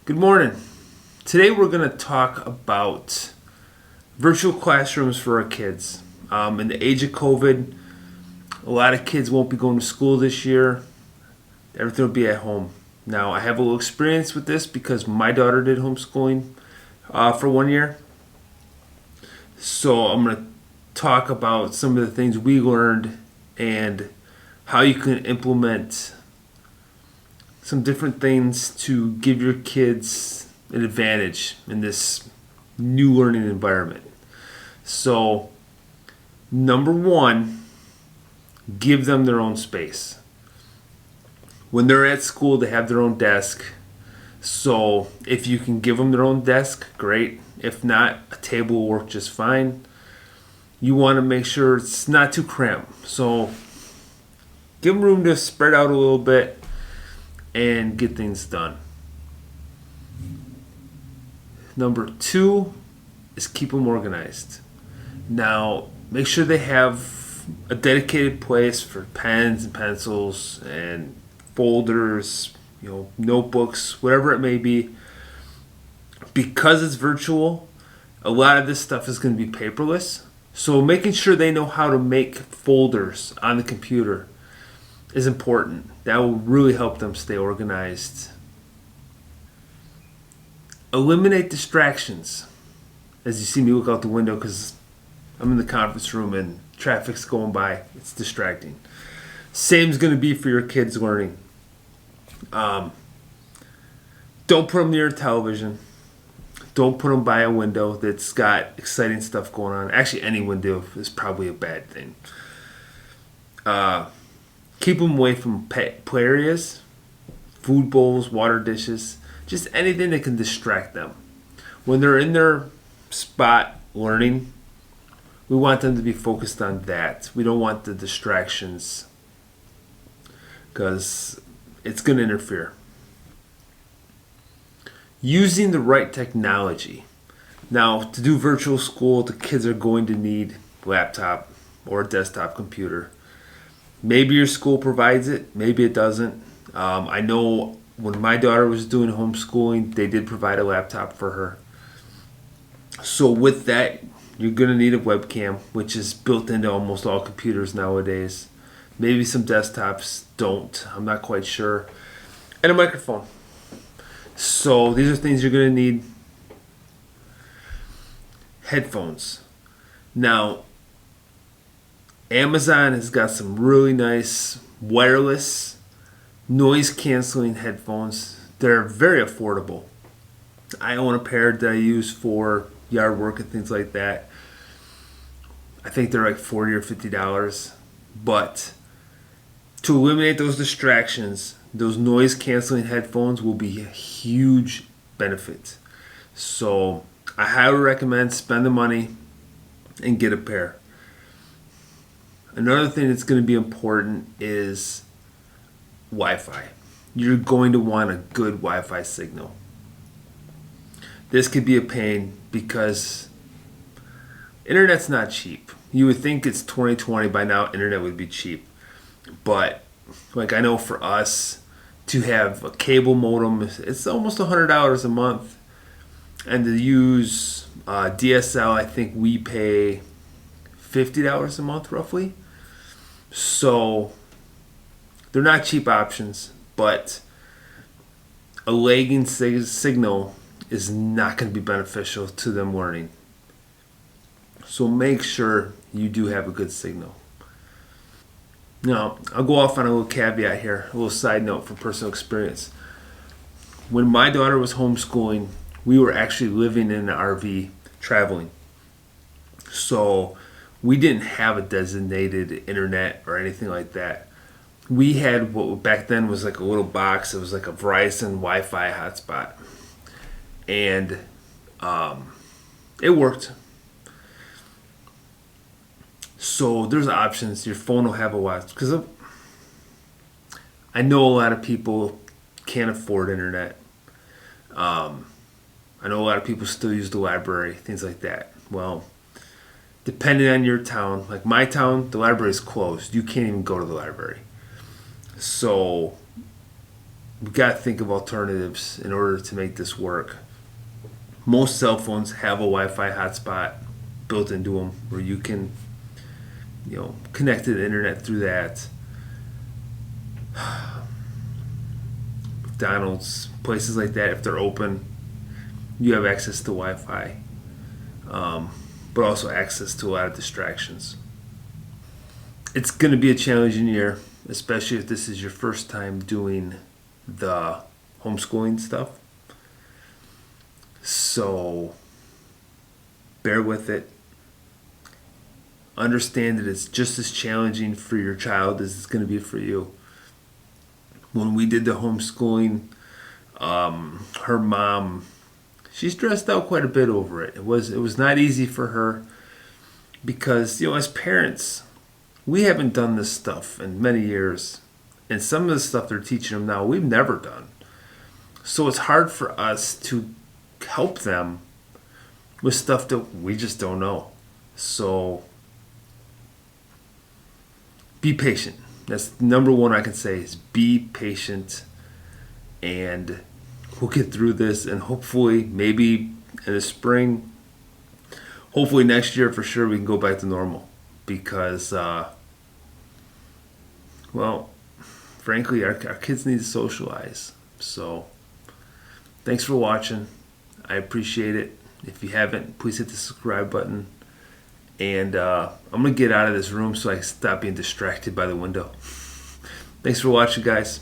Good morning. Today we're going to talk about virtual classrooms for our kids. In the age of COVID, a lot of kids won't be going to school this year. Everything will be at home. Now, I have a little experience with this because my daughter did homeschooling for 1 year. So I'm going to talk about some of the things we learned and how you can implement some different things to give your kids an advantage in this new learning environment. So, number one, give them their own space. When they're at school, they have their own desk. So, if you can give them their own desk, great. If not, a table will work just fine. You want to make sure it's not too cramped. So, give them room to spread out a little bit and get things done. Number two is keep them organized. Now, make sure they have a dedicated place for pens and pencils and folders, notebooks, whatever it may be. Because it's virtual, a lot of this stuff is going to be paperless. So making sure they know how to make folders on the computer is important. That will really help them stay organized. Eliminate distractions. As you see me look out the window because I'm in the conference room and traffic's going by, it's distracting. Same's going to be for your kids learning. Don't put them near a television. Don't put them by a window that's got exciting stuff going on. Actually, any window is probably a bad thing. Keep them away from play areas, food bowls, water dishes, just anything that can distract them. When they're in their spot learning, we want them to be focused on that. We don't want the distractions because it's going to interfere. Using the right technology. Now, to do virtual school, the kids are going to need a laptop or a desktop computer. Maybe your school provides it, maybe it doesn't. I know when my daughter was doing homeschooling, they did provide a laptop for her. So with that, you're going to need a webcam, which is built into almost all computers nowadays. Maybe some desktops don't, I'm not quite sure. And a microphone. So these are things you're going to need. Headphones. Now, Amazon has got some really nice wireless noise canceling headphones. They're very affordable. I own a pair that I use for yard work and things like that. I think they're like $40 or $50. But to eliminate those distractions, those noise canceling headphones will be a huge benefit. So I highly recommend spend the money and get a pair. Another thing that's going to be important is Wi-Fi. You're going to want a good Wi-Fi signal. This could be a pain because internet's not cheap. You would think it's 2020 by now, internet would be cheap. But I know for us to have a cable modem, it's almost $100 a month. And to use DSL, I think we pay $50 a month roughly. So they're not cheap options, but a lagging signal is not going to be beneficial to them learning. So make sure you do have a good signal. Now, I'll go off on a little caveat here, a little side note from personal experience. When my daughter was homeschooling, we were actually living in an RV traveling. So we didn't have a designated internet or anything like that. We had what back then was like a little box. It was like a Verizon Wi-Fi hotspot. And it worked. So there's options. Your phone will have a watch. Because I know a lot of people can't afford internet. I know a lot of people still use the library, things like that. Well, depending on your town, like my town, the library is closed. You can't even go to the library. So we got to think of alternatives in order to make this work. Most cell phones have a Wi-Fi hotspot built into them where you can, connect to the internet through that. McDonald's, places like that, if they're open, you have access to Wi-Fi, but also access to a lot of distractions. It's going to be a challenging year, especially if this is your first time doing the homeschooling stuff. So bear with it. Understand that it's just as challenging for your child as it's going to be for you. When we did the homeschooling, her mom, she stressed out quite a bit over it. It was not easy for her because, as parents, we haven't done this stuff in many years. And some of the stuff they're teaching them now, we've never done. So it's hard for us to help them with stuff that we just don't know. So be patient. That's number one I can say is be patient, and we'll get through this, and hopefully maybe in the spring, hopefully next year for sure we can go back to normal because frankly our kids need to socialize. So thanks for watching. I appreciate it. If you haven't, please hit the subscribe button. And I'm going to get out of this room so I can stop being distracted by the window. Thanks for watching, guys.